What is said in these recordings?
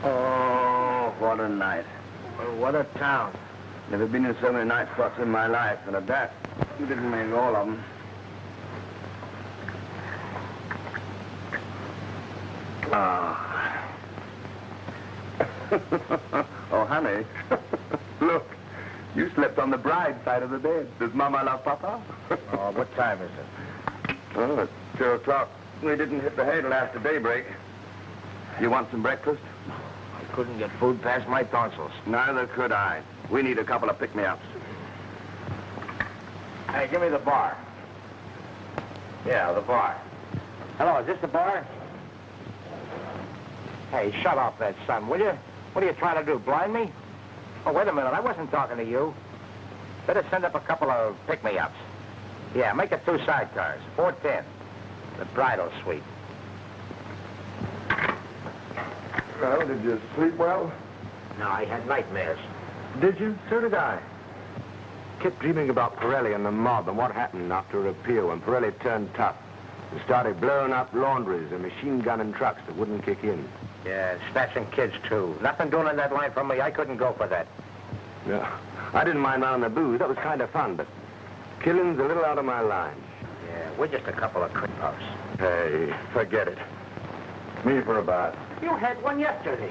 Oh, what a night. Well, what a town. Never been in so many night spots in my life, and at that, you didn't make all of them. Ah. Oh, honey. Look, you slept on the bride's side of the bed. Does Mama love Papa? Oh, what time is it? Oh, it's 2 o'clock. We didn't hit the hay till after daybreak. You want some breakfast? I couldn't get food past my tonsils. Neither could I. We need a couple of pick-me-ups. Hey, give me the bar. Yeah, the bar. Hello, is this the bar? Hey, shut off that sun, will you? What are you trying to do, blind me? Oh, wait a minute, I wasn't talking to you. Better send up a couple of pick-me-ups. Yeah, make it 2 sidecars, 410. The bridal suite. Well, did you sleep well? No, I had nightmares. Did you? So did I. Kept dreaming about Pirelli and the mob and what happened after a repeal when Pirelli turned tough and started blowing up laundries and machine gunning trucks that wouldn't kick in. Yeah, snatching kids, too. Nothing doing in that line for me. I couldn't go for that. Yeah, I didn't mind running the booze. That was kind of fun, but killing's a little out of my line. Yeah, we're just a couple of creep-ups. Hey, forget it. Me for a bath. You had one yesterday.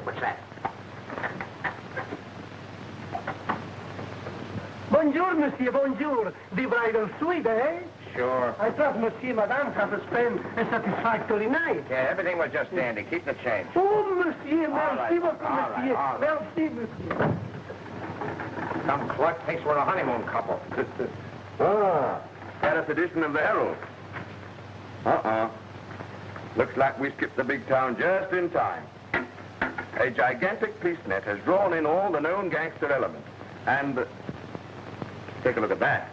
What's that? Bonjour, monsieur, bonjour. The bridal suite, eh? Sure. I trust monsieur and madame have spent a satisfactory night. Yeah, everything was just dandy. Keep the change. Oh, monsieur, merci beaucoup, all right, monsieur. all right. Merci, monsieur. Some clerk thinks we're a honeymoon couple. Ah, Paris edition of the Herald. Looks like we skipped the big town just in time. A gigantic police net has drawn in all the known gangster elements. And take a look at that.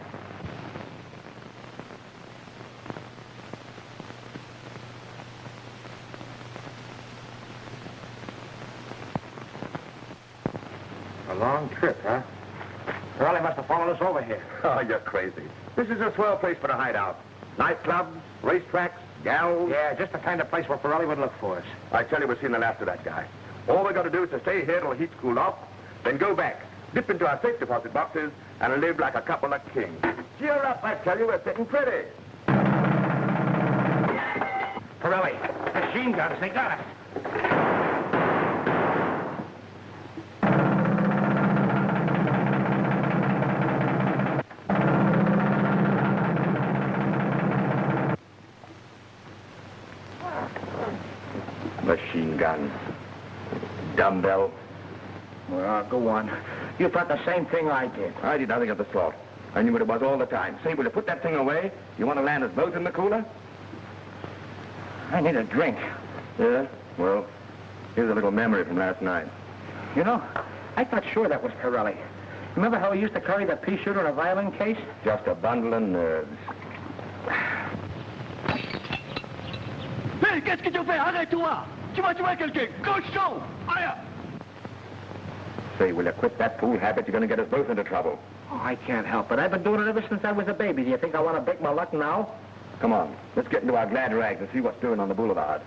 A long trip, huh? Pirelli must have followed us over here. Oh, you're crazy. This is a swell place for a hideout. Nightclubs, racetracks, gals. Yeah, just the kind of place where Pirelli would look for us. I tell you, we've seen the last of that guy. All we got to do is to stay here till the heat's cooled off, then go back, dip into our safe deposit boxes, and live like a couple of kings. Cheer up, I tell you, we're sitting pretty. Pirelli, machine guns, they got us. Machine gun. Dumbbell. Well, go on. You thought the same thing I did. I did nothing of the sort. I knew what it was all the time. Say, will you put that thing away? You want to land us both in the cooler? I need a drink. Yeah? Well, here's a little memory from last night. You know, I thought sure that was Pirelli. Remember how he used to carry the pea shooter in a violin case? Just a bundle of nerves. Hey, qu'est-ce que tu fais? Arrête-toi! Tu vas tuer quelqu'un! Cochon! Aïe! Say, will you quit that fool habit? You're going to get us both into trouble. Oh, I can't help it. I've been doing it ever since I was a baby. Do you think I want to break my luck now? Come on, let's get into our glad rags and see what's doing on the boulevard.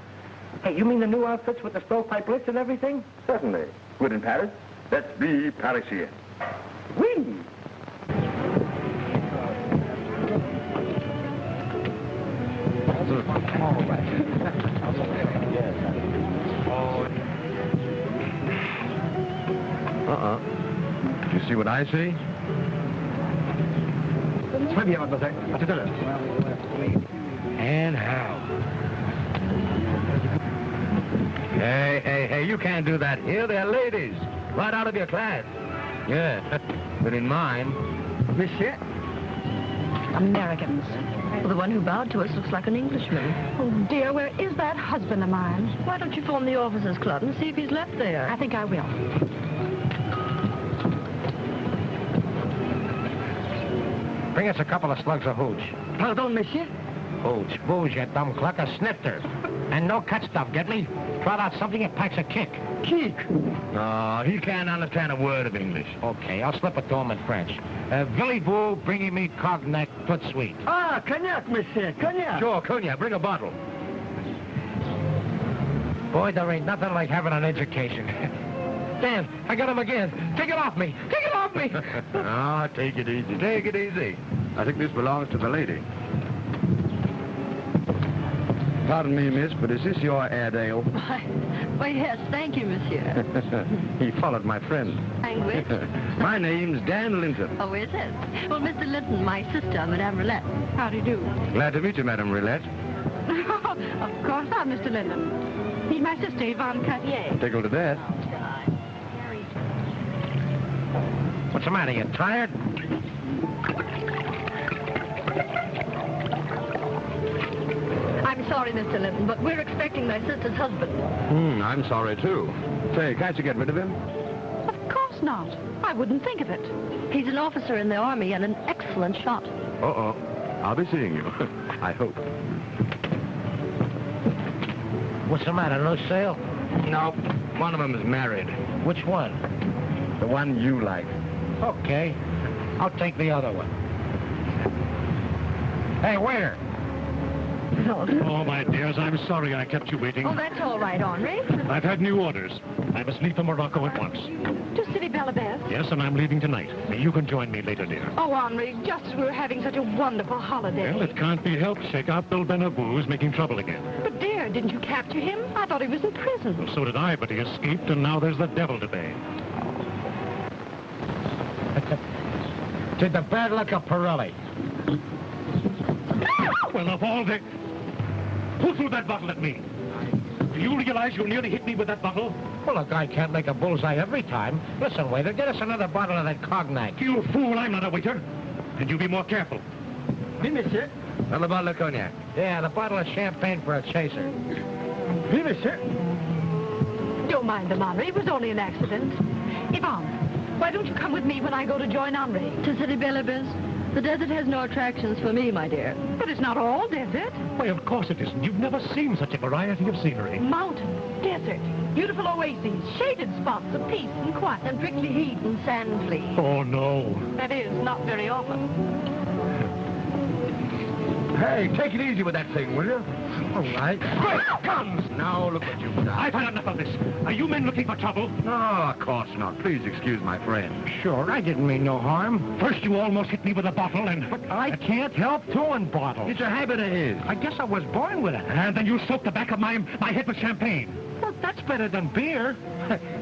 Hey, you mean the new outfits with the stovepipe lights and everything? Certainly. Good in Paris. Let's be Parisian. Whee! You see what I see? Très bien, mademoiselle. À tout à l'heure. And how? Hey, you can't do that here. They're ladies. Right out of your class. Yeah, but in mine. Monsieur? Americans. Well, the one who bowed to us looks like an Englishman. Oh, dear, where is that husband of mine? Why don't you phone the officers' club and see if he's left there? I think I will. Bring us a couple of slugs of hooch. Pardon, monsieur? Hooch, booze, you dumb cluck, a snifter. And no cut stuff, get me? Trot out something that packs a kick. Kick? No, he can't understand a word of English. Okay, I'll slip it to him in French. Voulez-vous bring me cognac tout de suite? Ah, cognac, monsieur, cognac. Sure, cognac, bring a bottle. Boy, there ain't nothing like having an education. Dan, I got him again. Take it off me. Take it off me. Ah, take it easy. Take it easy. I think this belongs to the lady. Pardon me, miss, but is this your Airedale? Why, yes, thank you, monsieur. He followed my friend. And which? My name's Dan Linton. Oh, is it? Well, Mr. Linton, my sister, Madame Roulette. How do you do? Glad to meet you, Madame Roulette. Of course not, Mr. Linden. Meet my sister, Yvonne Cartier. Tickled to death. What's the matter? You tired? I'm sorry, Mr. Linton, but we're expecting my sister's husband. I'm sorry, too. Say, can't you get rid of him? Of course not. I wouldn't think of it. He's an officer in the Army and an excellent shot. Uh-oh. I'll be seeing you. I hope. What's the matter? No sale? No. One of them is married. Which one? The one you like. Okay. I'll take the other one. Hey, waiter. Oh, my dears, I'm sorry I kept you waiting. Oh, that's all right, Henri. I've had new orders. I must leave for Morocco at once. To City Bellabeth? Yes, and I'm leaving tonight. You can join me later, dear. Oh, Henri, just as we were having such a wonderful holiday. Well, it can't be helped. Sheikh Abdul Benabou is making trouble again. But, dear, didn't you capture him? I thought he was in prison. Well, so did I, but he escaped, and now there's the devil to pay. To the bad luck of Pirelli. Well, of all the... Who threw that bottle at me? Do you realize you nearly hit me with that bottle? Well, a guy can't make a bullseye every time. Listen, waiter, get us another bottle of that cognac. You fool, I'm not a waiter. And you be more careful. Oui, monsieur. Another bottle of cognac. Yeah, and a bottle of champagne for a chaser. Oui, monsieur. Don't mind them, Henri. It was only an accident. Yvonne, why don't you come with me when I go to join Henri? To City Bellabeth? The desert has no attractions for me, my dear. But it's not all desert. Why, of course it isn't. You've never seen such a variety of scenery. Mountain, desert, beautiful oases, shaded spots of peace and quiet. And prickly heat and sand fleas. Oh, no. That is, not very often. Hey, take it easy with that thing, will you? All right. Great guns! Now, look what you've done. I've had enough of this. Are you men looking for trouble? No, of course not. Please excuse my friend. Sure, I didn't mean no harm. First, you almost hit me with a bottle, and... But I can't help throwing bottles. It's a habit of his. I guess I was born with it. And then you soaked the back of my head with champagne. Well, that's better than beer.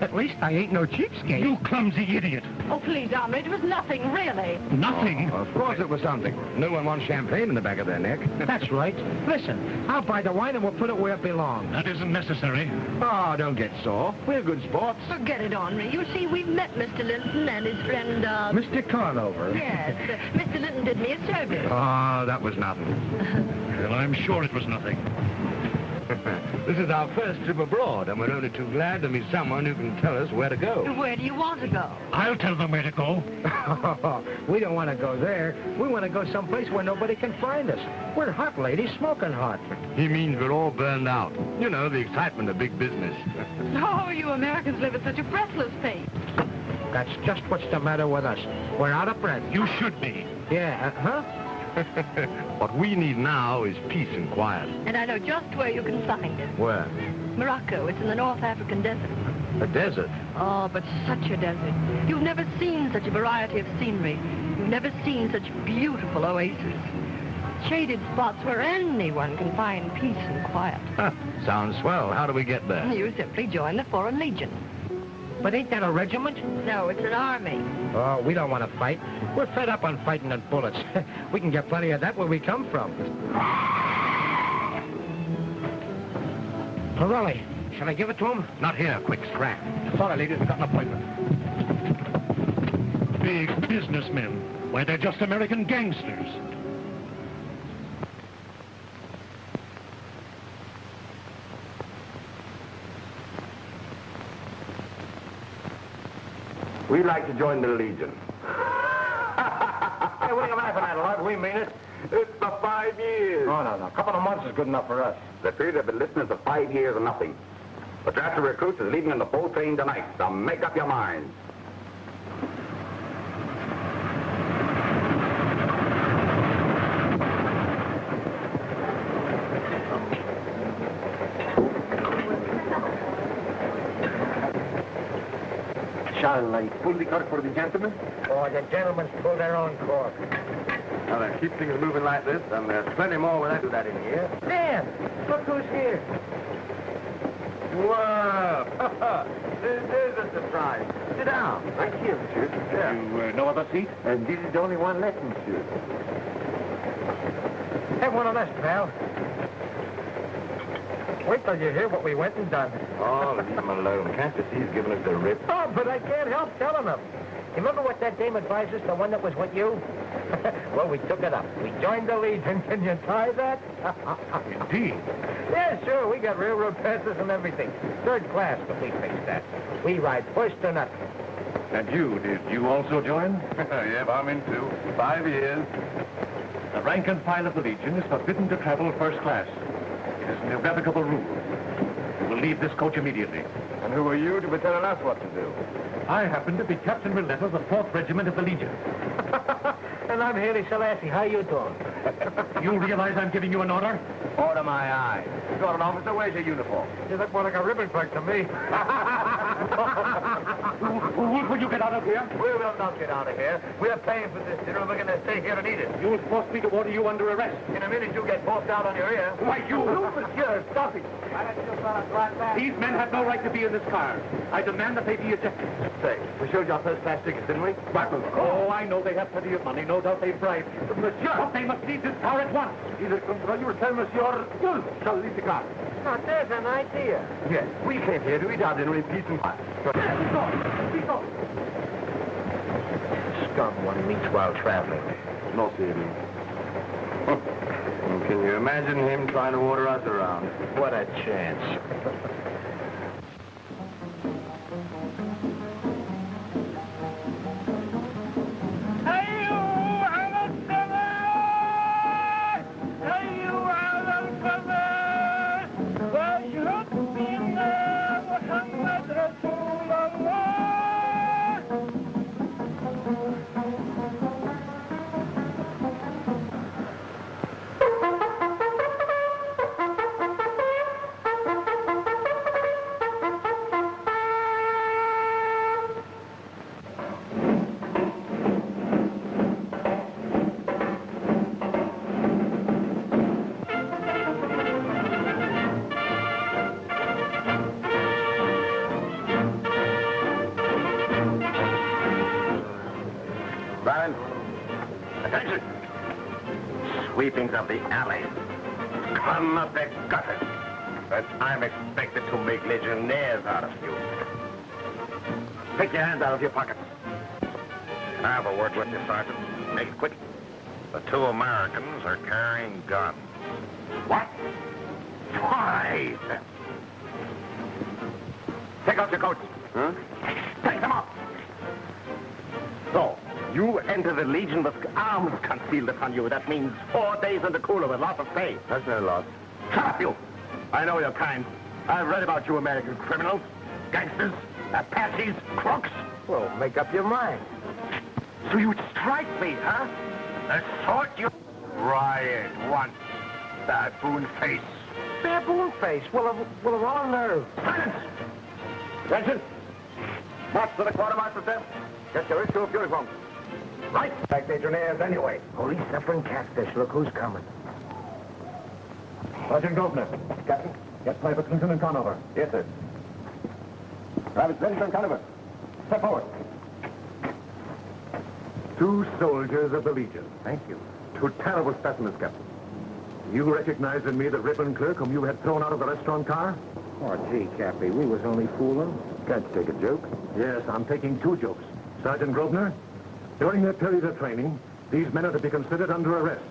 At least I ain't no cheapskate. You clumsy idiot. Oh, please, Henri, it was nothing, really. Nothing. Oh, of course it was something. No one wants champagne in the back of their neck. That's right. Listen, I'll buy the wine and we'll put it where it belongs. That isn't necessary. Oh, don't get sore. We're good sports. Forget it, Henri. You see, we've met Mr. Linton and his friend, Mr. Conover. Yes, Mr. Linton did me a service. Oh, that was nothing. Well, I'm sure it was nothing. This is our first trip abroad, and we're only too glad to meet someone who can tell us where to go. Where do you want to go? I'll tell them where to go. We don't want to go there. We want to go someplace where nobody can find us. We're hot, lady, smoking hot. He means we're all burned out. You know, the excitement of big business. Oh, you Americans live at such a breathless pace. That's just what's the matter with us. We're out of breath. You should be. Yeah, huh? What we need now is peace and quiet. And I know just where you can find it. Where? Morocco. It's in the North African desert. A desert. Oh, but such a desert. You've never seen such a variety of scenery. You've never seen such beautiful oases. Shaded spots where anyone can find peace and quiet. Sounds swell. How do we get there? You simply join the Foreign Legion. But ain't that a regiment? No, it's an army. Oh, we don't want to fight. We're fed up on fighting at bullets. We can get plenty of that where we come from. Pirelli, shall I give it to him? Not here. Quick, scrap. Sorry, ladies, we've got an appointment. Big businessmen. Why, they're just American gangsters. We'd like to join the Legion. Hey, what are you laughing at, lad? We mean it. It's for 5 years. Oh, no. A couple of months is good enough for us. The period have been listening for 5 years and nothing. The draft of recruits is leaving on the full train tonight, so make up your minds. Charlie. Pull the cork for the gentlemen. Oh, the gentlemen's pull their own cork. Now, then, keep things moving like this, and there's plenty more when I do that in here. Dan, look who's here. Wow! This is a surprise. Sit down. Thank you, monsieur. Yeah. You no other seat? And this is the only one left, monsieur. Have one of us, pal. Wait till you hear what we went and done. Oh, leave him alone. Can't you see he's giving us the rip? Oh, but I can't help telling them. You remember what that dame advised us, the one that was with you? Well, we took it up. We joined the Legion. Can you tie that? Indeed. Yeah, sure. We got railroad passes and everything. Third class, but we fixed that. We ride first to nothing. And you, did you also join? Yep, I'm in too. 5 years. The rank and file of the Legion is forbidden to travel first class. It is an irrevocable rule. You will leave this coach immediately. And who are you to be telling us what to do? I happen to be Captain Willett of the 4th Regiment of the Legion. And I'm Haley Selassie. How you doing? You realize I'm giving you an order? Order my eye. You got an officer. Where's your uniform? You look more like a ribbon clerk to me. Will you get out of here? We will not get out of here. We're paying for this dinner, and we're going to stay here and eat it. You forced me to order you under arrest. In a minute, you get popped out on your ear. Why, you... monsieur, stop it. Why don't you fellas right back? These men have no right to be in this car. I demand that they be ejected. Say, we showed you our first-class tickets, didn't we? Oh, I know they have plenty of money. No doubt they bribed you. Monsieur! But they must leave this car at once. Either control you or tell monsieur, you shall leave the car. Now, there's an idea. Yes, we came here to eat our dinner in peace and quiet. Scum one meets while traveling. No, Stephen. Can you imagine him trying to order us around? What a chance. Attention! Sweepings of the alley. Come of the gutters. And I'm expected to make legionnaires out of you. Take your hands out of your pockets. Can I have a word with you, Sergeant? Make it quick. The 2 Americans are carrying guns. What? Why? Take out your coats. Huh? Take them off. So, you enter the Legion with arms concealed upon you. That means 4 days in the cooler with lots of pay. That's no loss. Shut up, you! I know your kind. I've read about you American criminals, gangsters, Apaches, crooks. Well, make up your mind. So you'd strike me, huh? The sort you... Riot once. Baboon face. Baboon face? Well, of all nerve. Silence! Attention! March to the quartermaster's desk. Get your issue of uniforms. Right. Like legionnaires anyway. Police up in Catfish. Look who's coming. Sergeant Grosvenor. Captain? Get Private Clinton and Conover. Yes, sir. Private Clinton Conover. Step forward. 2 soldiers of the Legion. Thank you. 2 terrible specimens, Captain. You recognize in me the ribbon clerk whom you had thrown out of the restaurant car? Oh, gee, Cappy, we was only fooling. Can't you take a joke? Yes, I'm taking 2 jokes. Sergeant Grosvenor, during their period of training, these men are to be considered under arrest.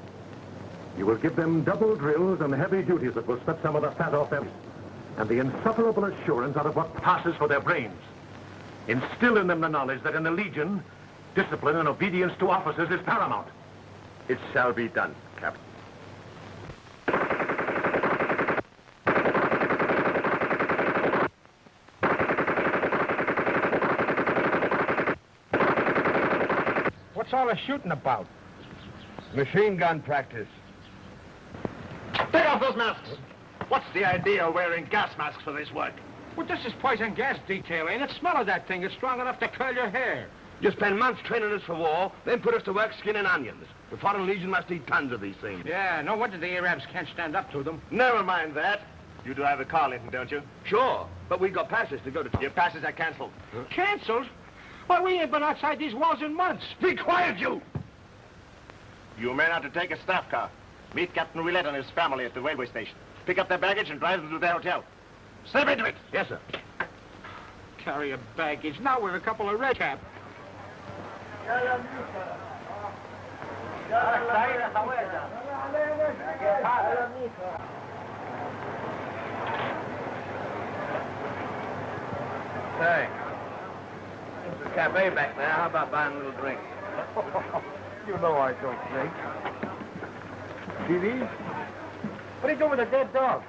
You will give them double drills and heavy duties that will set some of the fat off them, and the insufferable assurance out of what passes for their brains. Instill in them the knowledge that in the Legion, discipline and obedience to officers is paramount. It shall be done, Captain. What's all the shooting about? Machine gun practice. Take off those masks! What's the idea of wearing gas masks for this work? Well, this is poison gas detail, ain't it? Smell of that thing. It's strong enough to curl your hair. You spend months training us for war, then put us to work skinning onions. The Foreign Legion must eat tons of these things. Yeah, no wonder the Arabs can't stand up to them. Never mind that. You drive a car, Linton, don't you? Sure, but we got passes to go to... Your passes are canceled. Canceled? Why, we ain't been outside these walls in months. Be quiet, you! You men are to take a staff car. Meet Captain Roulette and his family at the railway station. Pick up their baggage and drive them to their hotel. Step into it. Yes, sir. Carry a baggage. Now we're a couple of red cap. Say, there's a cafe back there. How about buying a little drink? You know I don't drink. See these? What are you doing with a dead dog?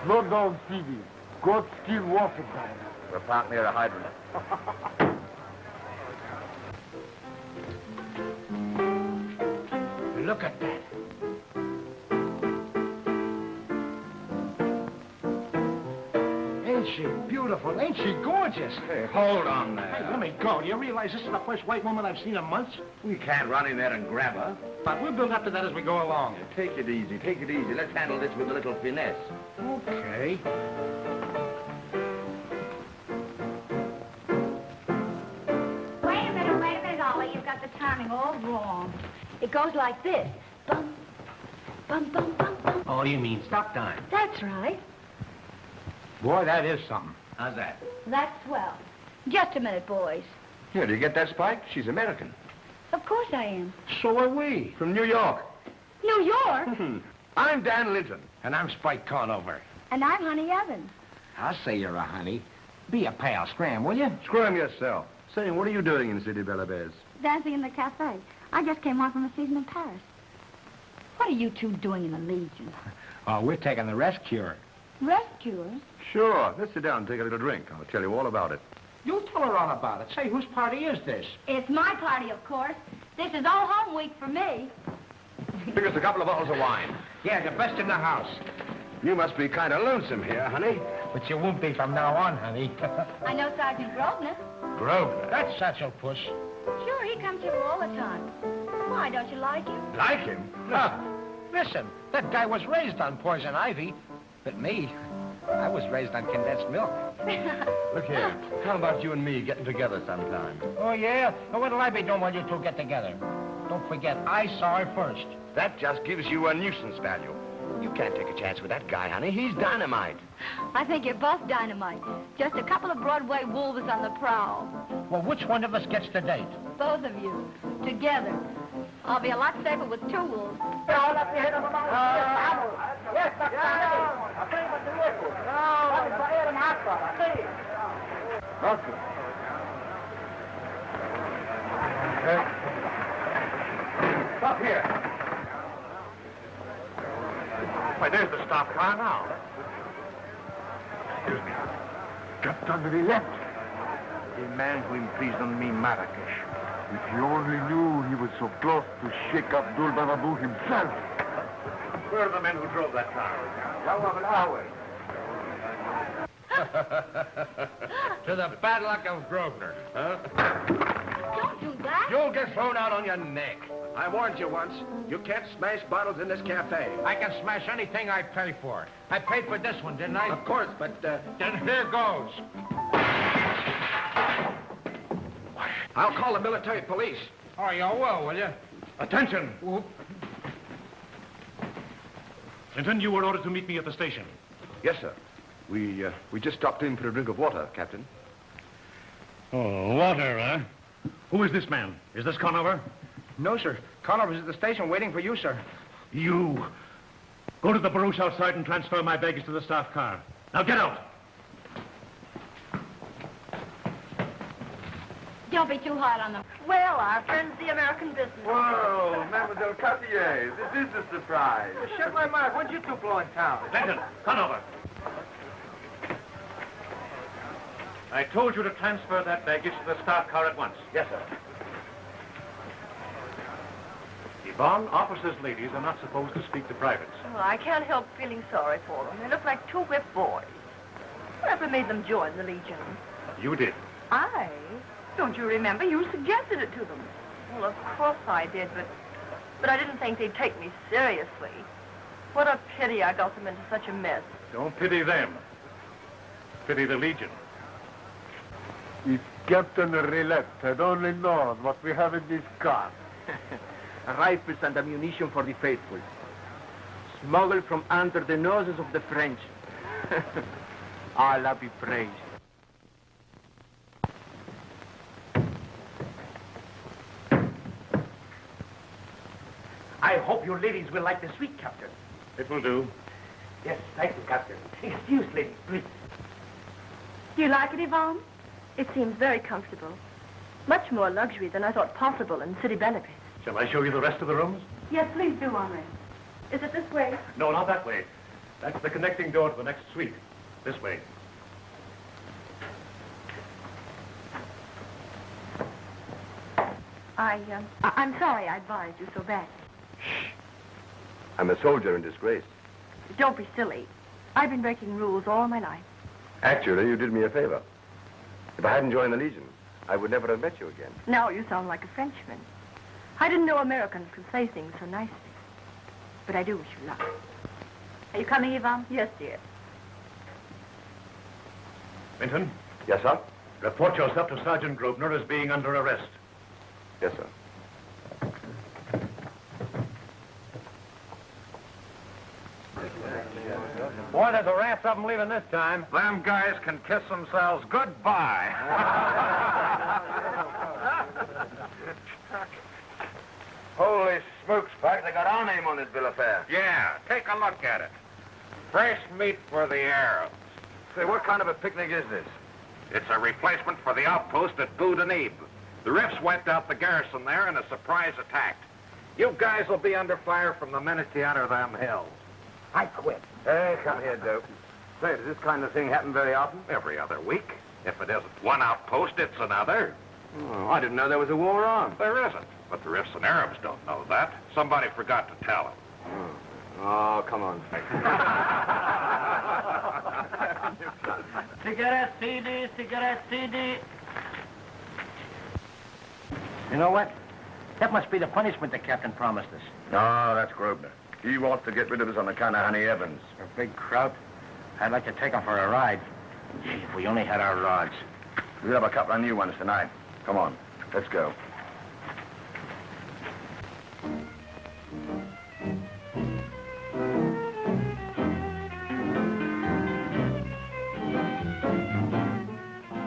No dog TV. God still water time. We're parked near a hydrant. Look at that. Ain't she beautiful? Ain't she gorgeous? Hey, hold on there. Hey, let me go. Do you realize this is the first white woman I've seen in months? We can't run in there and grab her. But we'll build up to that as we go along. Take it easy, take it easy. Let's handle this with a little finesse. Okay. Wait a minute, Ollie. You've got the timing all wrong. It goes like this. Bum, bum, bum, bum, bum. Oh, you mean stop time? That's right. Boy, that is something. How's that? That's swell. Just a minute, boys. Yeah, do you get that, Spike? She's American. Of course I am. So are we. From New York. New York? I'm Dan Linton. And I'm Spike Conover. And I'm Honey Evans. I'll say you're a honey. Be a pal, scram, will you? Screw him yourself. Say, what are you doing in City Bella Bears? Dancing in the cafe. I just came on from a season in Paris. What are you two doing in the Legion? Oh, we're taking the rest cure. Rescuers? Sure. Let's sit down and take a little drink. I'll tell you all about it. You tell her all about it. Say, whose party is this? It's my party, of course. This is all home week for me. Bring us a couple of bottles of wine. Yeah, the best in the house. You must be kind of lonesome here, honey. But you won't be from now on, honey. I know Sergeant Grosvenor. Grosvenor? That's Satchel Puss. Sure, he comes here all the time. Why, don't you like him? Like him? Huh. Listen, that guy was raised on poison ivy. But me, I was raised on condensed milk. Look here. How about you and me getting together sometime? Oh, yeah? Well, what'll I be doing while you two get together? Don't forget, I saw her first. That just gives you a nuisance value. You can't take a chance with that guy, honey. He's dynamite. I think you're both dynamite. Just a couple of Broadway wolves on the prowl. Well, which one of us gets the date? Both of you. Together. I'll be a lot safer with two wolves. Stop here. Why, there's the stop car now. Excuse me. Captain Roulette. The man who imprisoned me in Marrakesh. If you only knew he was so close to Sheikh Abdul Barabu himself. Where are the men who drove that car? To the bad luck of Grosvenor. Huh? Don't do that. You'll get thrown out on your neck. I warned you once. You can't smash bottles in this cafe. I can smash anything I pay for. I paid for this one, didn't I? Of course, but, Then here goes. I'll call the military police. Oh, you will you? Attention! Whoop. Linton, you were ordered to meet me at the station. Yes, sir. We just stopped in for a drink of water, Captain. Oh, water, huh? Who is this man? Is this Conover? No, sir. Conover's at the station waiting for you, sir. You. Go to the barouche outside and transfer my baggage to the staff car. Now get out. Don't be too hard on them. Well, our friends, the American business. Whoa, Mademoiselle Cartier, this is a surprise. Shut my mouth. When'd you two blow in town? Linton, Conover. I told you to transfer that baggage to the staff car at once. Yes, sir. Yvonne, officers' ladies are not supposed to speak to privates. Well, I can't help feeling sorry for them. They look like two whipped boys. never made them join the Legion. You did. I? Don't you remember? You suggested it to them. Well, of course I did, but I didn't think they'd take me seriously. What a pity I got them into such a mess. Don't pity them. Pity the Legion. If Captain Relette had only known what we have in this car. Rifles and ammunition for the faithful. Smuggled from under the noses of the French. Allah be praised. I hope you ladies will like the suite, Captain. It will do. Yes, thank you, Captain. Excuse, ladies, please. Do you like it, Yvonne? It seems very comfortable. Much more luxury than I thought possible in city benefits. Shall I show you the rest of the rooms? Yes, please do, Henri. Is it this way? No, not that way. That's the connecting door to the next suite. This way. I'm sorry I advised you so bad. I'm a soldier in disgrace. Don't be silly. I've been breaking rules all my life. Actually, you did me a favor. If I hadn't joined the Legion, I would never have met you again. Now you sound like a Frenchman. I didn't know Americans could say things so nicely. But I do wish you luck. Are you coming, Yvonne? Yes, dear. Minton? Yes, sir? Report yourself to Sergeant Grosvenor as being under arrest. Yes, sir. Boy, there's a raft of them leaving this time. Them guys can kiss themselves goodbye. Holy smokes, Pack. They got our name on this bill of fare. Yeah, take a look at it. Fresh meat for the Arabs. Say, what kind of a picnic is this? It's a replacement for the outpost at Boudanib. The Riffs wiped out the garrison there in a surprise attack. You guys will be under fire from the minute you enter them hills. I quit. Hey, come here, Dope. Say, does this kind of thing happen very often? Every other week. If it isn't one outpost, it's another. Oh, I didn't know there was a war on. There isn't, but the Riffs and Arabs don't know that. Somebody forgot to tell them. Oh, come on. Cigarette CD, cigarette CD. You know what? That must be the punishment the captain promised us. No, that's Grosvenor. He wants to get rid of us on account of Honey Evans. A big crowd. I'd like to take him for a ride. Gee, if we only had our rods. We'll have a couple of new ones tonight. Come on, let's go.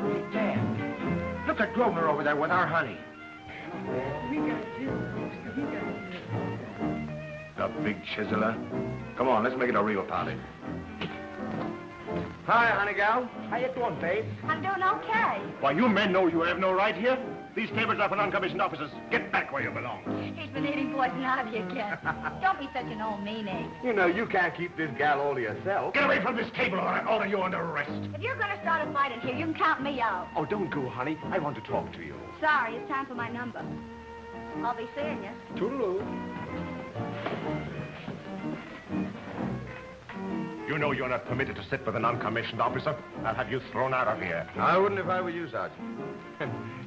Hey, Dan, look at Grosvenor over there with our honey. The big chiseler. Come on, let's make it a real party. Hi, honey gal. How you doing, babe? I'm doing okay. Why, you men know you have no right here. These tables are for non-commissioned officers. Get back where you belong. He's been eating poison ivy again. Don't be such an old meanie. You know, you can't keep this gal all to yourself. Get away from this table or I order you under arrest. If you're going to start a fight in here, you can count me out. Oh, don't go, honey. I want to talk to you. Sorry, it's time for my number. I'll be seeing you. Toodaloo. You know you're not permitted to sit with a non-commissioned officer. I'll have you thrown out of here. I wouldn't if I were you, Sergeant.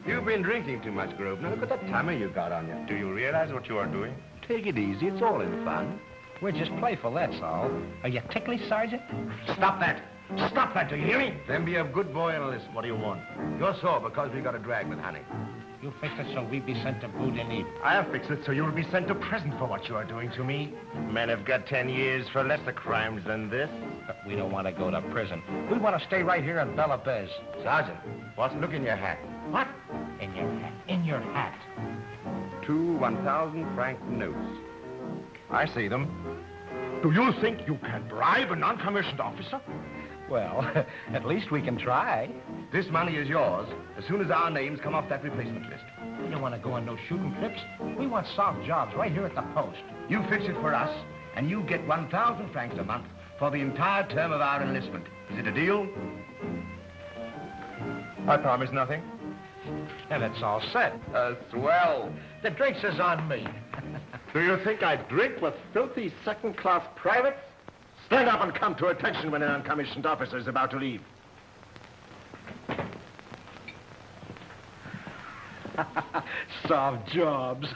You've been drinking too much, Grosvenor. Look at that tummy you got on you. Do you realize what you are doing? Take it easy. It's all in fun. We're just playful, that's all. Are you ticklish, Sergeant? Stop that. Stop that, do you hear me? Then be a good boy and listen. What do you want? You're sore because we got a drag with Honey. You fix it so we be sent to Boudanib. I'll fix it so you'll be sent to prison for what you are doing to me. Men have got 10 years for lesser crimes than this. But we don't want to go to prison. We want to stay right here in Bella Bez. Sergeant, look in your hat. What? In your hat. In your hat. 2 1,000-franc notes. I see them. Do you think you can bribe a non-commissioned officer? Well, at least we can try. This money is yours as soon as our names come off that replacement list. We don't want to go on no shooting trips. We want soft jobs right here at the post. You fix it for us, and you get 1,000 francs a month for the entire term of our enlistment. Is it a deal? I promise nothing. And it's all set. Swell. The drinks is on me. Do you think I drink with filthy second-class privates? Stand up and come to attention when an uncommissioned officer is about to leave. Soft jobs.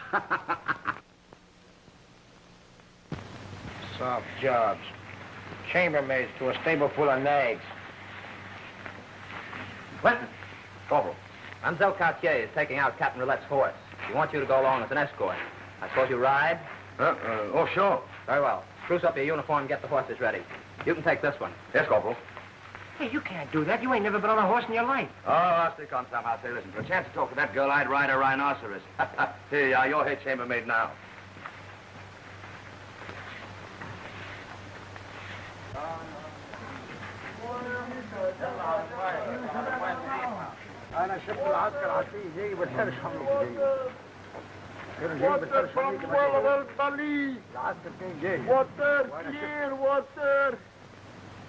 Soft jobs. Chambermaids to a stable full of nags. Clinton. Corporal. Mademoiselle Cartier is taking out Captain Roulette's horse. She wants you to go along as an escort. I suppose you ride? Oh, sure. Very well. Spruce up your uniform and get the horses ready. You can take this one. Yes, Corporal. Hey, you can't do that. You ain't never been on a horse in your life. Oh, I'll stick on somehow. Say, listen, for a chance to talk to that girl, I'd ride a rhinoceros. Here you are, your head chambermaid now. Water from well Bali. Water, clear water.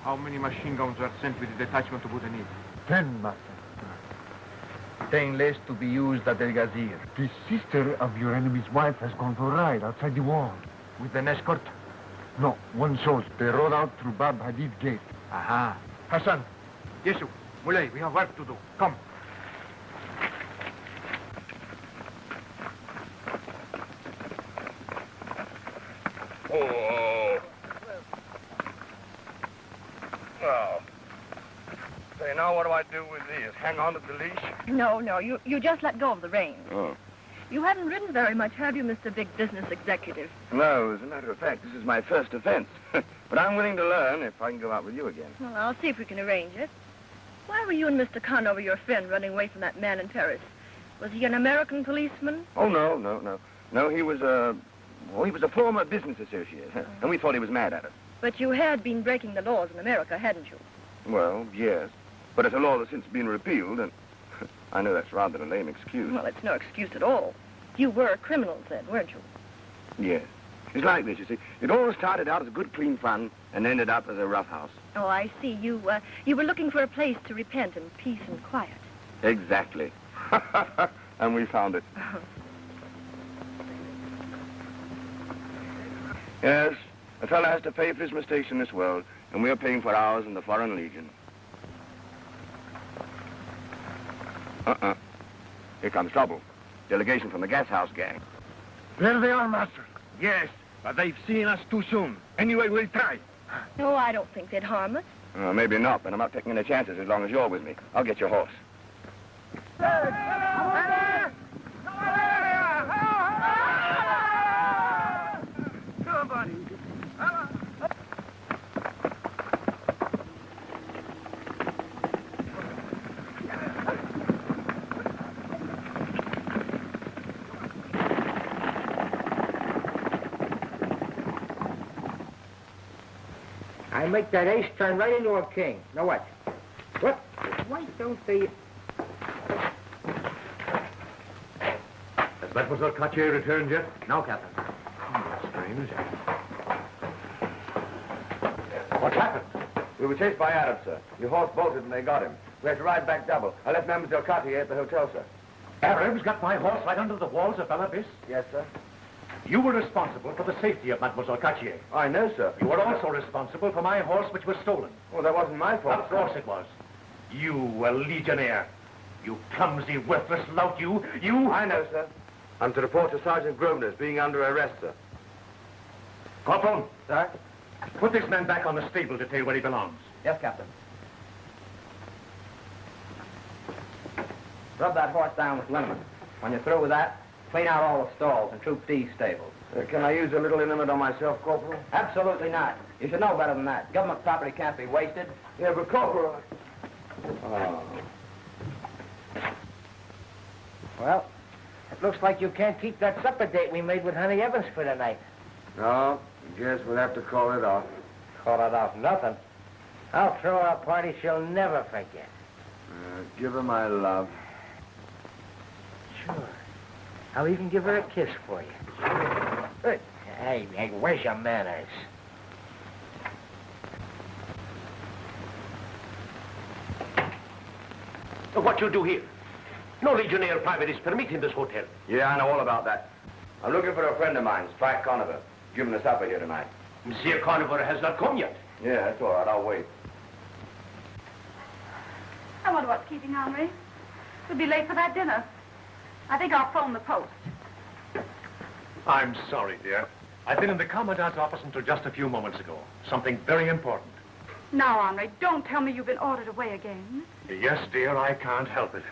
How many machine guns are sent with the detachment to Boudanib? 10, Master. 10 less to be used at El Gazir. The sister of your enemy's wife has gone for a ride outside the wall. With an escort? No, one soldier. They rode out through Bab Hadid Gate. Aha. Hassan, Yusuf, Moulay, we have work to do. Come. Oh. Well. Say, now what do I do with these? Hang on to the leash? No, you just let go of the reins. Oh. You haven't ridden very much, have you, Mr. Big Business Executive? No, as a matter of fact, this is my first offense. But I'm willing to learn if I can go out with you again. Well, I'll see if we can arrange it. Why were you and Mr. Conover, your friend, running away from that man in Paris? Was he an American policeman? Oh, no. No, he was a former business associate, and we thought he was mad at us. But you had been breaking the laws in America, hadn't you? Well, yes. But it's a law that's since been repealed, and I know that's rather a lame excuse. Well, it's no excuse at all. You were criminals then, weren't you? Yes. It's like this, you see. It all started out as good, clean fun, and ended up as a roughhouse. Oh, I see. You were looking for a place to repent in peace and quiet. Exactly. And we found it. Yes, a fellow has to pay for his mistakes in this world, and we're paying for ours in the Foreign Legion. Here comes trouble. Delegation from the gas house gang. There they are, Master. Yes, but they've seen us too soon. Anyway, we'll try. No, I don't think they'd harm us. Maybe not, but I'm not taking any chances as long as you're with me. I'll get your horse. Somebody. I make that ace turn right into a king. Now what? What? Why don't they... Has Mademoiselle Cartier returned yet? No, Captain. That's strange. What happened? We were chased by Arabs, sir. Your horse bolted and they got him. We had to ride back double. I left Mademoiselle Cartier at the hotel, sir. Arabs got my horse right under the walls of Belabis? Yes, sir. You were responsible for the safety of Mademoiselle Cartier. I know, sir. You were also responsible for my horse, which was stolen. Well, that wasn't my fault. Of course it was. You were legionnaire. You clumsy, worthless lout, you... I know, sir. I'm to report to Sergeant Grosvenor as being under arrest, sir. Corporal. Sir? Put this man back on the stable detail where he belongs. Yes, Captain. Rub that horse down with liniment. When you're through with that, clean out all the stalls and Troop D stables. Can I use a little liniment on myself, Corporal? Absolutely not. You should know better than that. Government property can't be wasted. Yeah, but Corporal... Oh. Well, it looks like you can't keep that supper date we made with Honey Evans for tonight. No, guess we'll have to call it off. Call it off nothing. I'll throw her a party she'll never forget. Give her my love. Sure. I'll even give her a kiss for you. Good. Hey, where's your manners? What you do here? No legionnaire private is permitted in this hotel. Yeah, I know all about that. I'm looking for a friend of mine, Strike Conover. Give him a supper here tonight. Monsieur Conover has not come yet. Yeah, that's all right. I'll wait. I wonder what's keeping Henri. We'll be late for that dinner. I think I'll phone the post. I'm sorry, dear. I've been in the Commandant's office until just a few moments ago. Something very important. Now, Henri, don't tell me you've been ordered away again. Yes, dear, I can't help it.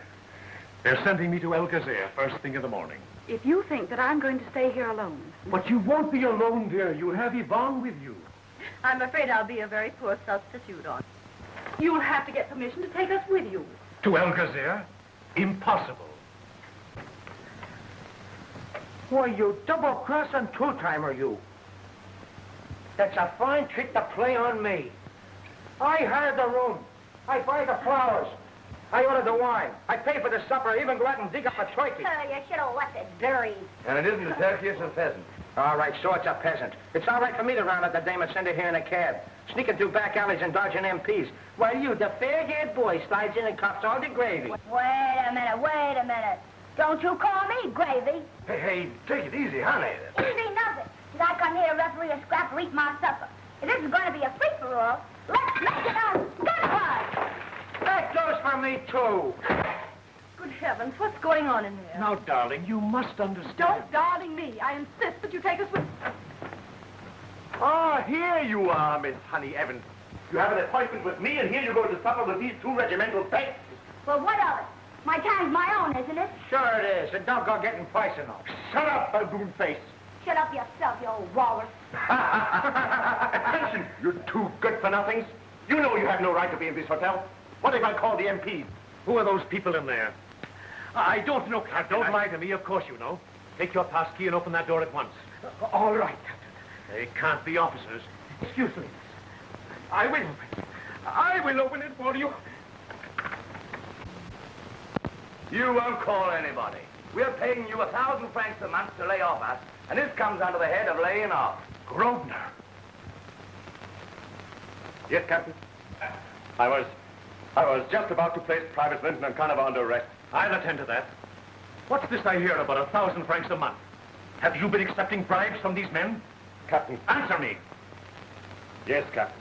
They're sending me to El Gazer first thing in the morning. If you think that I'm going to stay here alone. But you won't be alone, dear. You'll have Yvonne with you. I'm afraid I'll be a very poor substitute on. You'll have to get permission to take us with you. To El Gazer? Impossible. Why, you double-crossing two-timer, you. That's a fine trick to play on me. I hired the room. I buy the flowers. I order the wine. I pay for the supper. I even go out and dig up a turkey. You should have left it dirty. And it isn't a turkey, it's a pheasant. All right, so it's a peasant. It's all right for me to round up the dame and send her here in a cab. Sneaking through back alleys and dodging MPs. While you, the fair-haired boy, slides in and cops all the gravy. Wait a minute. Don't you call me Gravy. Hey, take it easy, honey. Easy nothing. Did I come here to referee a scrap or eat my supper? If this is going to be a free-for-all, let's make it a gunfight. That goes for me, too. Good heavens, what's going on in there? Now, darling, you must understand. Don't darling me. I insist that you take us with... Oh, here you are, Miss Honey Evans. You have an appointment with me, and here you go to supper with these two regimental pests. Well, what of it? My time's my own, isn't it? Sure it is, and don't go getting personal. Shut up, baboon face. Shut up yourself, you old walrus. Attention, you two good-for-nothings. You know you have no right to be in this hotel. What if I call the MPs? Who are those people in there? I don't know, Captain. Don't lie to me, of course you know. Take your pass key and open that door at once. All right, Captain. They can't be officers. Excuse me. I will open it for you. You won't call anybody. We're paying you 1,000 francs a month to lay off us, and this comes under the head of laying off. Grosvenor. Yes, Captain. I was just about to place Private Linton and Conover under arrest. I'll attend to that. What's this I hear about 1,000 francs a month? Have you been accepting bribes from these men? Captain. Answer me. Yes, Captain.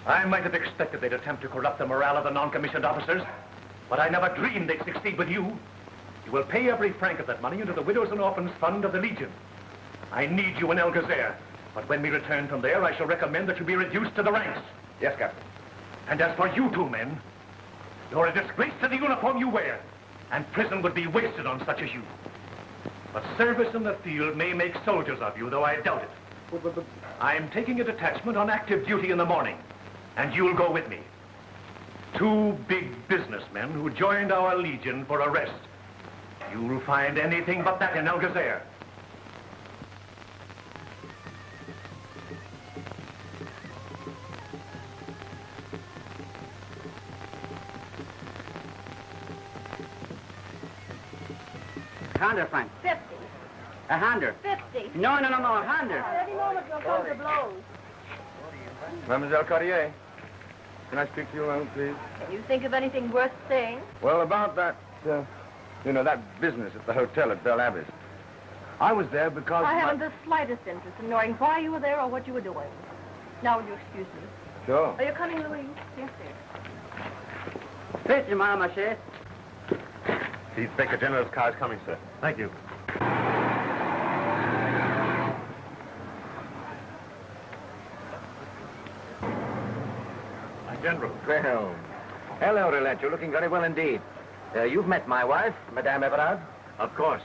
I might have expected they'd attempt to corrupt the morale of the non-commissioned officers, but I never dreamed they'd succeed with you. You will pay every franc of that money into the Widows and Orphans Fund of the Legion. I need you in El Gazer, but when we return from there, I shall recommend that you be reduced to the ranks. Yes, Captain. And as for you two men, you're a disgrace to the uniform you wear, and prison would be wasted on such as you. But service in the field may make soldiers of you, though I doubt it. I'm taking a detachment on active duty in the morning, and you'll go with me. Two big businessmen who joined our Legion for arrest. You'll find anything but that in El Gazer. $100 francs. 50. 100. 50. No, 100. Every moment will come to blows. Mademoiselle Cartier, can I speak to you alone, please? Can you think of anything worth saying? Well, about that, that business at the hotel at Belle Abbes. I was there because I haven't the slightest interest in knowing why you were there or what you were doing. Now, will you excuse me? Sure. Are you coming, Louise? Yes, sir. Fifty, my chef. The Inspector General's car is coming, sir. Thank you. General. Well, hello, Roulette. You're looking very well indeed. You've met my wife, Madame Everard? Of course.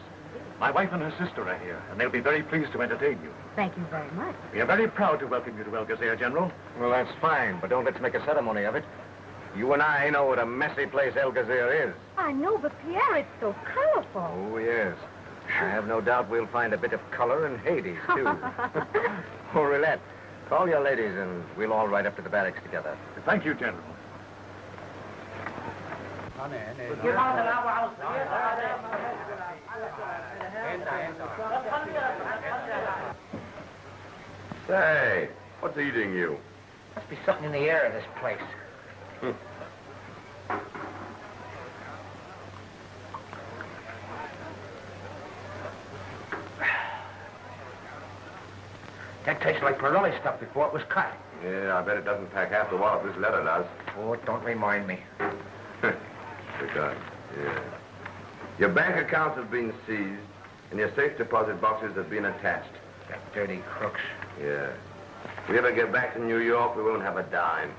My wife and her sister are here, and they'll be very pleased to entertain you. Thank you very much. We are very proud to welcome you to El Gazer, General. Well, that's fine, but don't let's make a ceremony of it. You and I know what a messy place El Gazer is. I know, but Pierre, it's so colorful. Oh, yes. I have no doubt we'll find a bit of color in Hades, too. Oh, Roulette, call your ladies, and we'll all ride up to the barracks together. Thank you, General. Say, what's eating you? Must be something in the air of this place. That tastes like Pirelli stuff before it was cut. Yeah, I bet it doesn't pack half the wallop this letter does. Oh, don't remind me. Good God, yeah. Your bank accounts have been seized, and your safe deposit boxes have been attached. That dirty crooks. Yeah. If we ever get back to New York, we won't have a dime.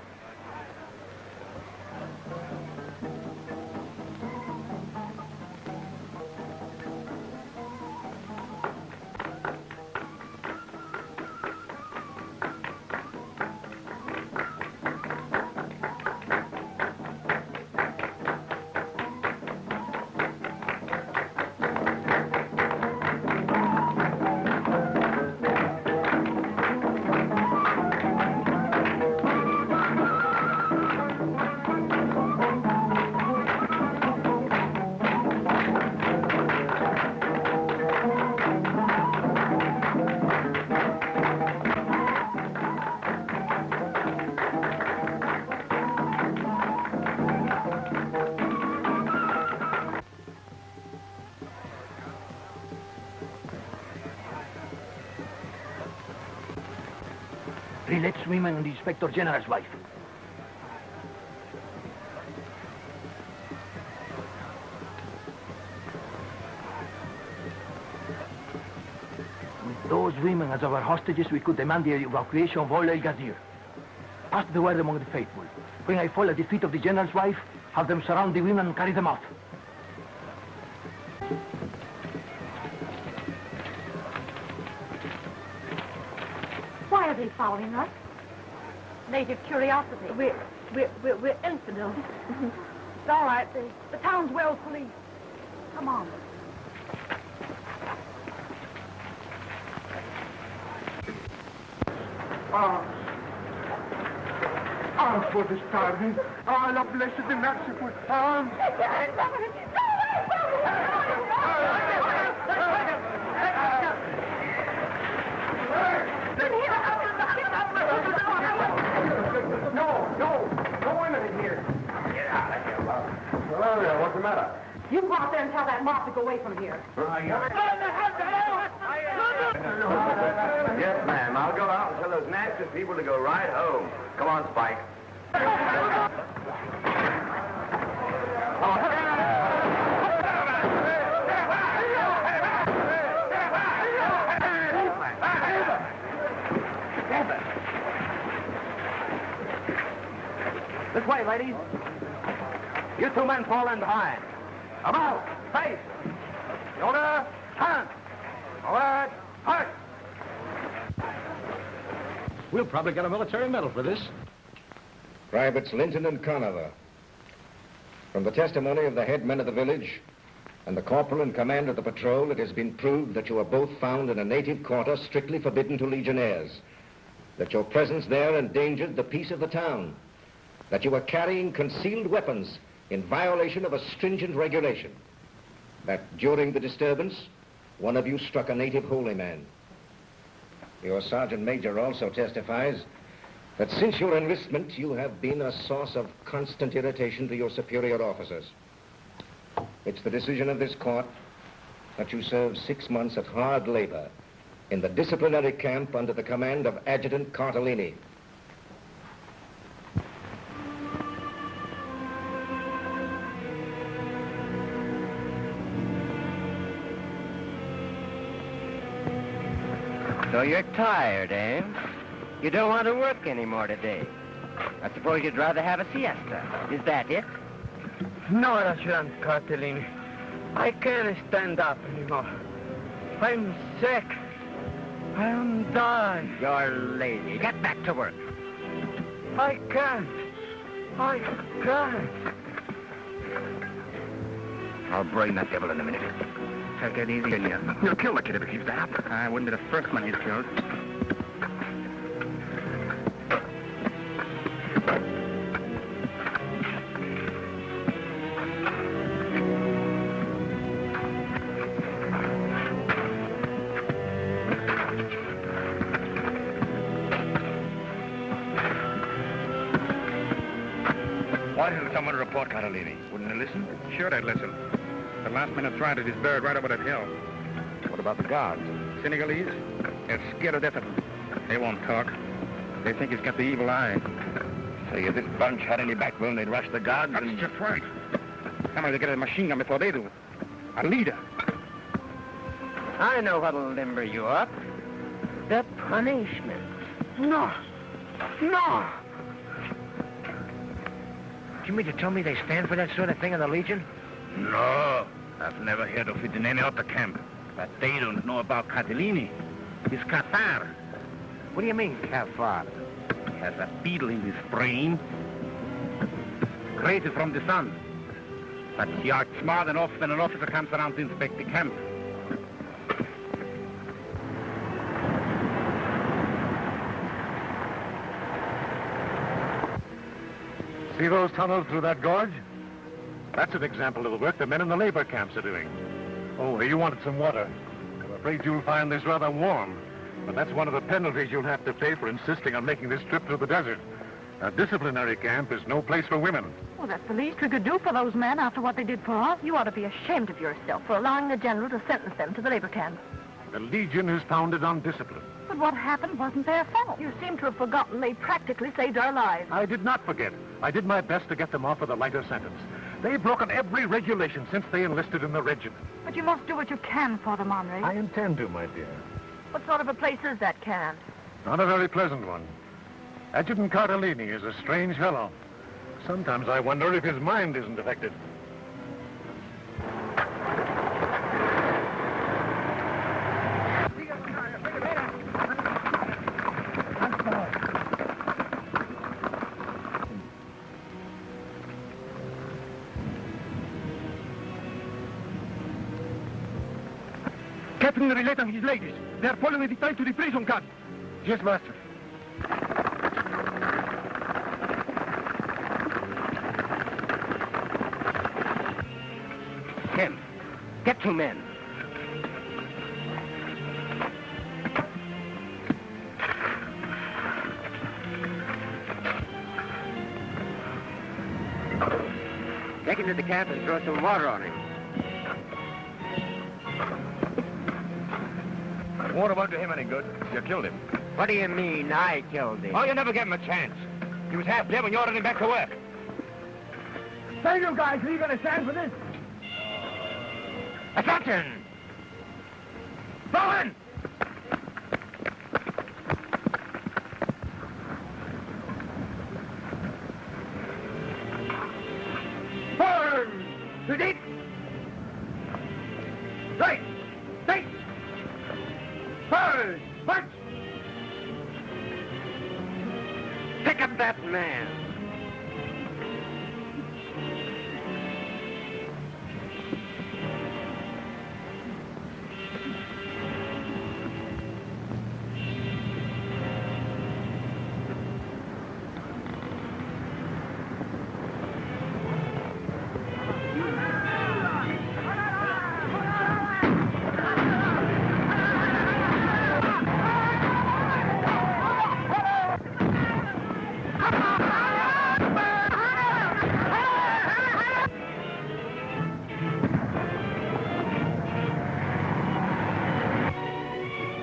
Relates women and the Inspector General's wife. With those women as our hostages, we could demand the evacuation of all El Gazir. Pass the word among the faithful. When I fall at the feet of the General's wife, have them surround the women and carry them off. Why are they following us? Native curiosity. We're infidels. It's all right. The town's well policed. Come on. For the starving. La blessed and merciful. No women in here. Get out of here, love. Hello there, what's the matter? You go out there and tell that mob to go away from here. Yes, ma'am. I'll go out and tell those nasty people to go right home. Come on, Spike. This way, ladies. You two men fall in behind. About, face. Shoulder, turn. Forward, push. We'll probably get a military medal for this. Privates Linton and Conover. From the testimony of the head men of the village and the corporal in command of the patrol, it has been proved that you were both found in a native quarter strictly forbidden to legionnaires, that your presence there endangered the peace of the town, that you were carrying concealed weapons in violation of a stringent regulation, that during the disturbance, one of you struck a native holy man. Your sergeant major also testifies that since your enlistment, you have been a source of constant irritation to your superior officers. It's the decision of this court that you serve 6 months of hard labor in the disciplinary camp under the command of Adjutant Cartellini. So you're tired, eh? You don't want to work anymore today. I suppose you'd rather have a siesta. Is that it? No, Adjutant Cartellini. I can't stand up anymore. I'm sick. I'm dying. You're lazy. Get back to work. I can't. I can't. I'll brain that devil in a minute. Take it easy, You'll kill the kid if it keeps that up. I wouldn't be the first one he's killed. Why didn't someone report Cartellini? Wouldn't he listen? Sure they'd listen. The last man that tried it is buried right over that hill. What about the guards? Senegalese? They're scared to death of him. They won't talk. They think he's got the evil eye. Say, if this bunch had any backbone, they'd rush the guards That's just right. Somebody to get a machine gun before they do. a leader. I know what'll limber you up. The punishment. No! No! You mean to tell me they stand for that sort of thing in the Legion? No. I've never heard of it in any other camp. But they don't know about Catalini. He's Cathar. What do you mean, Cathar? He has a beetle in his brain. Created from the sun. But he acts smart enough when an officer comes around to inspect the camp. See those tunnels through that gorge? That's an example of the work the men in the labor camps are doing. Oh, you wanted some water. I'm afraid you'll find this rather warm. But that's one of the penalties you'll have to pay for insisting on making this trip through the desert. A disciplinary camp is no place for women. Well, that's the least we could do for those men after what they did for us. You ought to be ashamed of yourself for allowing the general to sentence them to the labor camp. The Legion is founded on discipline. But what happened wasn't their fault. You seem to have forgotten they practically saved our lives. I did not forget. I did my best to get them off with a lighter sentence. They've broken every regulation since they enlisted in the regiment. But you must do what you can for them, Henri. I intend to, my dear. What sort of a place is that camp? Not a very pleasant one. Adjutant Cardellini is a strange fellow. Sometimes I wonder if his mind isn't affected. Captain Relate and his ladies. They are following the train to the prison camp. Yes, master. Him. Get 2 men. Take him to the camp and throw some water on him. Water won't do him any good. You killed him. What do you mean, I killed him? Oh, you never gave him a chance. He was half dead when you ordered him back to work. Say, you guys, are you going to stand for this? Attention! Bowen! Forward! To deep! Right! Right! Forward! March! Pick up that man.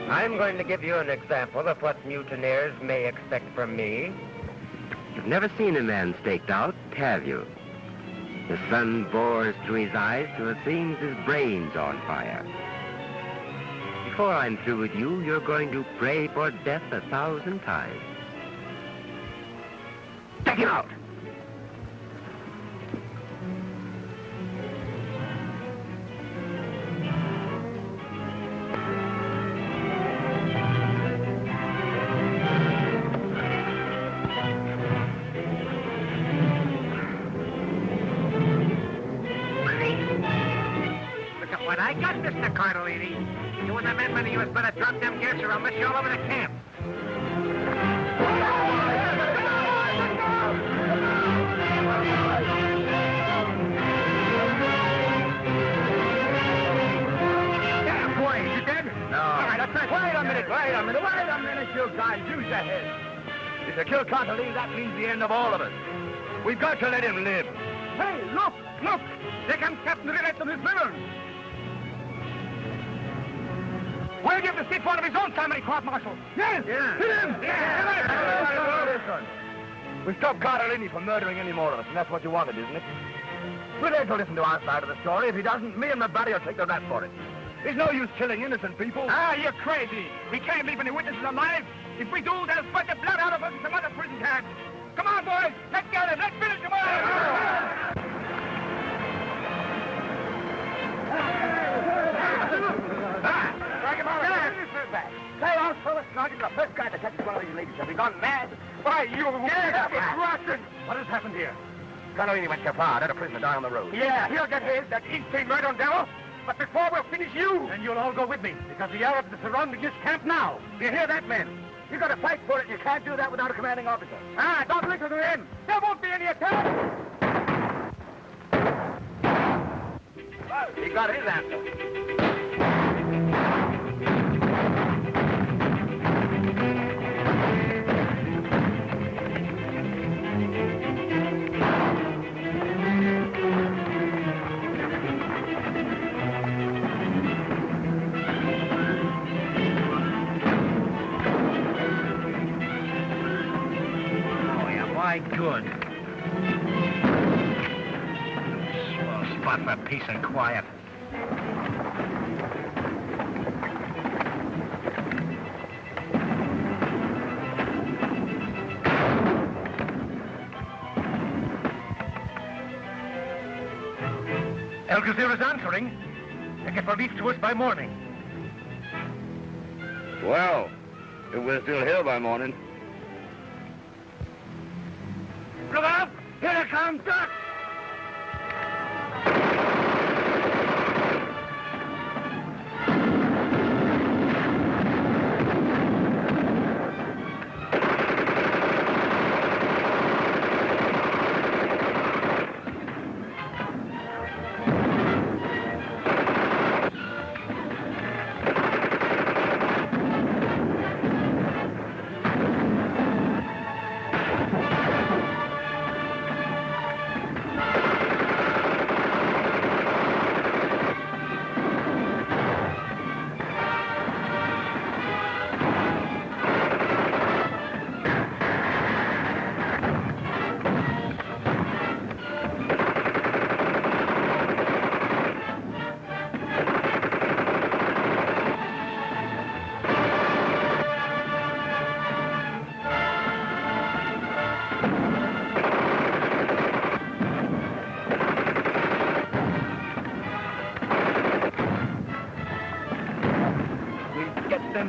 I'm going to give you an example of what mutineers may expect from me. You've never seen a man staked out, have you? The sun bores through his eyes till it seems his brain's on fire. Before I'm through with you, you're going to pray for death 1,000 times. Take him out! What I got, Mr. Cardellini. You and the men of you better drop them gears or I'll miss you all over the camp. Yeah, boy, is he dead? No. All right, let's wait a minute, you guys. Use your head. If you kill Cantolini, that means the end of all of us. We've got to let him live. Hey, look! There comes Captain Relate and his men. We'll give the seat one of his own family, Court-Martial. Yes! Yeah. Hit him! Listen. We stopped Cardellini from murdering any more of us, and that's what you wanted, isn't it? We'll let him listen to our side of the story. If he doesn't, me and my buddy will take the rap for it. There's no use killing innocent people. Ah, you're crazy. We can't leave any witnesses alive. If we do, they'll sweat the blood out of us in some other prison camp. Come on, boys. Let's get it. Let's finish him off. Drag him out. Say, old fellas, now you're the first guy that catches one of these ladies. Have you gone mad? Why, you... Yeah, it's rotten. What has happened here? Cannellini went Capard, had a prisoner die on the road. Yeah, he'll get his, that insane murder devil. But before we'll finish you... And you'll all go with me, because the Arabs are surrounding this camp now. Do you hear that, men? You got to fight for it, and you can't do that without a commanding officer. Ah, don't listen to him. There won't be any attack. He got his answer. My good. Swell spot for peace and quiet. El Gazir is answering. They get released to us by morning. Well, if we're still here by morning. Look out! Here it comes, Duck!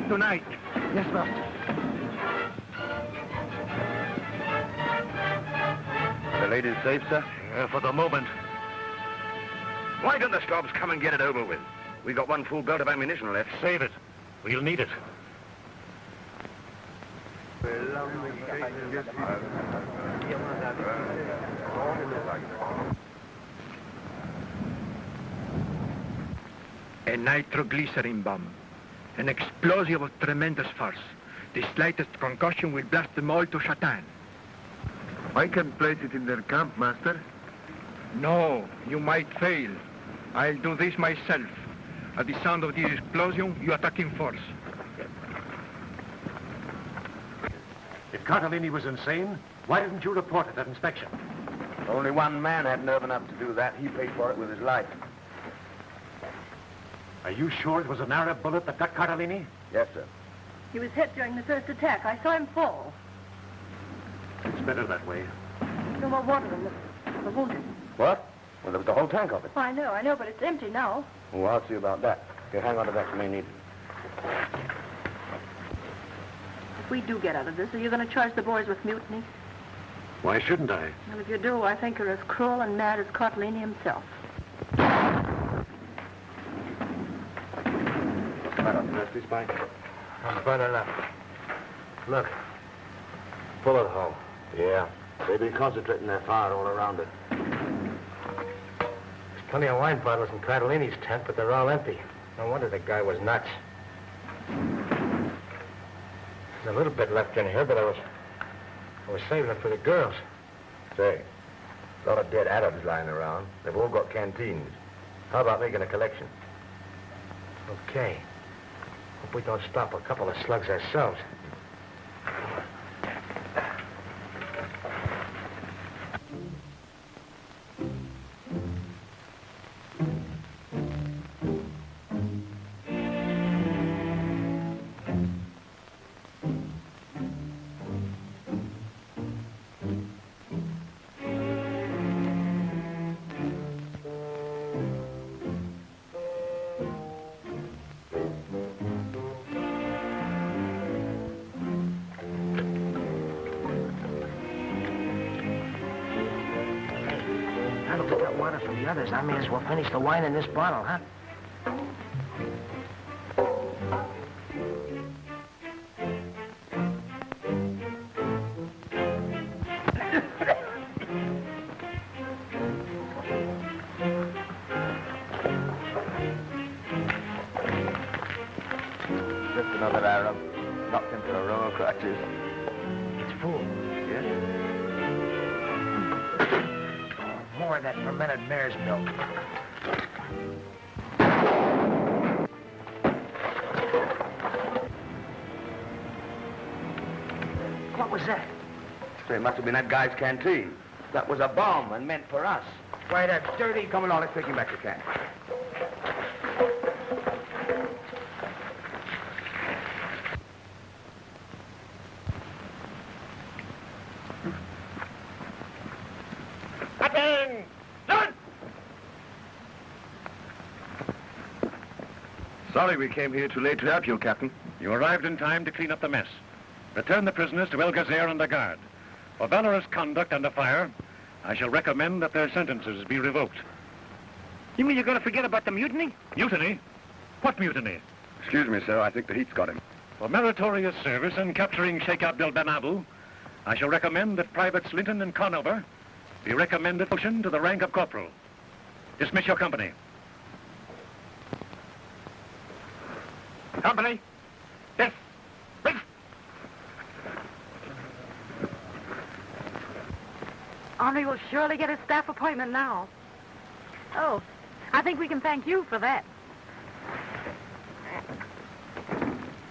Tonight. Yes, master. The lady's safe, sir? For the moment. Why don't the Scobs come and get it over with? We got one full belt of ammunition left. Save it. We'll need it. A nitroglycerin bomb. An explosive of tremendous force. The slightest concussion will blast them all to Shatan. I can place it in their camp, master. No, you might fail. I'll do this myself. At the sound of the explosion, you attack in force. If Cartellini was insane, why didn't you report it at inspection? Only one man had nerve enough to do that. He paid for it with his life. Are you sure it was an Arab bullet that got Cartellini? Yes, sir. He was hit during the first attack. I saw him fall. It's better that way. No more water in the wounded. What? Well, there was the whole tank of it. I know, but it's empty now. Oh, I'll see about that. Okay, hang on to that. You may need it. If we do get out of this, are you going to charge the boys with mutiny? Why shouldn't I? Well, if you do, I think you're as cruel and mad as Cartellini himself. Nasty spike. I'm burning up. Look. Bullet hole. Yeah. They've been concentrating their fire all around it. There's plenty of wine bottles in Cartellini's tent, but they're all empty. No wonder the guy was nuts. There's a little bit left in here, but I was saving it for the girls. Say, a lot of dead Arabs lying around. They've all got canteens. How about making a collection? Okay. Hope we don't stop a couple of slugs ourselves. the others, I may as well finish the wine in this bottle, huh? Just another Arab knocked into a row of crutches. It's full. Yes? More of that fermented mare's milk. What was that? Say, it must have been that guy's canteen. That was a bomb and meant for us. Why, that's dirty. Come along, let's take him back to camp. Sorry we came here too late to help you, Captain. You arrived in time to clean up the mess. Return the prisoners to El Gazer under guard. For valorous conduct under fire, I shall recommend that their sentences be revoked. You mean you're going to forget about the mutiny? Mutiny? What mutiny? Excuse me, sir. I think the heat's got him. For meritorious service in capturing Sheikh Abdel Ben Abu, I shall recommend that Privates Linton and Conover be recommended promotion to the rank of corporal. Dismiss your company. Company. Yes. Henri will surely get a staff appointment now. Oh, I think we can thank you for that.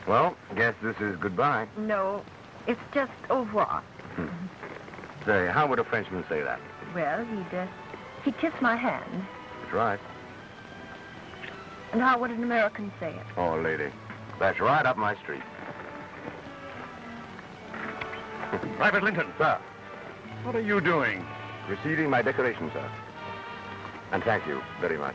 Well, guess this is goodbye. No, it's just au revoir. Say, how would a Frenchman say that? Well, he'd kiss my hand. That's right. And how would an American say it? Oh, lady, that's right up my street. Private Linton. Sir. What are you doing? Receiving my decoration, sir. And thank you very much.